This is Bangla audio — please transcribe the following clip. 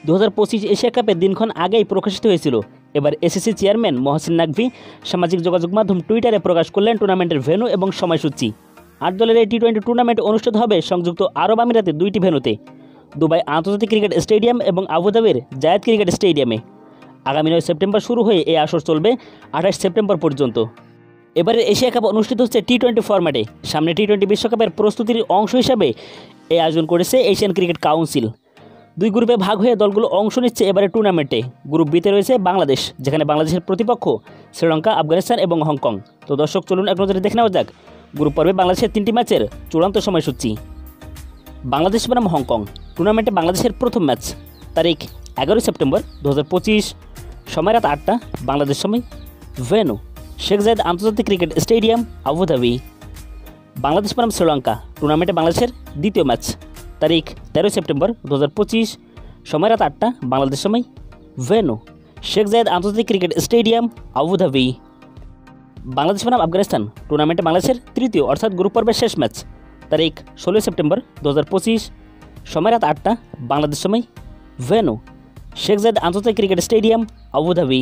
2025 এশিয়া কাপের দিনক্ষণ আগেই প্রকাশিত হয়েছিল। এবার এসিসি চেয়ারম্যান মহসিন নাকভি সামাজিক যোগাযোগ মাধ্যম টুইটারে প্রকাশ করলেন টুর্নামেন্টের ভেন্যু এবং সময়সূচি। 8 দলের এই টি-20 টুর্নামেন্ট অনুষ্ঠিত হবে সংযুক্ত আরব আমিরাতে 2টি ভেন্যুতে, দুবাই আন্তর্জাতিক ক্রিকেট স্টেডিয়াম এবং আবুধাবির জায়েদ ক্রিকেট স্টেডিয়ামে। আগামী 9 সেপ্টেম্বর শুরু হয়ে এই আসর চলবে 28 সেপ্টেম্বর পর্যন্ত। এবারের এশিয়া কাপ অনুষ্ঠিত হচ্ছে টি-20 ফরম্যাটে। সামনে টি-20 বিশ্বকাপের প্রস্তুতির অংশ হিসাবে এই আয়োজন করেছে এশিয়ান ক্রিকেট কাউন্সিল। 2 গ্রুপে ভাগ হয়ে দলগুলো অংশ নিচ্ছে এবারে টুর্নামেন্টে। গ্রুপ বিতে রয়েছে বাংলাদেশ, যেখানে বাংলাদেশের প্রতিপক্ষ শ্রীলঙ্কা, আফগানিস্তান এবং হংকং। তো দর্শক, চলুন এক নজরে দেখে নেওয়া যাক গ্রুপ পর্বে বাংলাদেশের 3টি ম্যাচের চূড়ান্ত সময়সূচি। বাংলাদেশ বনাম হংকং। টুর্নামেন্টে বাংলাদেশের প্রথম ম্যাচ, তারিখ 11 সেপ্টেম্বর 2025, সময় রাত 8টা বাংলাদেশ সময়। ভেন্যু শেখ জায়েদ আন্তর্জাতিক ক্রিকেট স্টেডিয়াম, আবুধাবি। বাংলাদেশ বনাম শ্রীলঙ্কা। টুর্নামেন্টে বাংলাদেশের দ্বিতীয় ম্যাচ, তারিখ 13 সেপ্টেম্বর 2025, সময় রাত 8টা বাংলাদেশ সময়। ভেন্যু শেখ জায়েদ আন্তর্জাতিক ক্রিকেট স্টেডিয়াম, আবুধাবি। বাংলাদেশ বনাম আফগানিস্তান। টুর্নামেন্টে বাংলাদেশের তৃতীয় অর্থাৎ গ্রুপ পর্বের শেষ ম্যাচ, তারিখ 16 সেপ্টেম্বর 2025, সময় রাত 8টা বাংলাদেশ সময়। ভেন্যু শেখ জায়েদ আন্তর্জাতিক ক্রিকেট স্টেডিয়াম, আবুধাবি।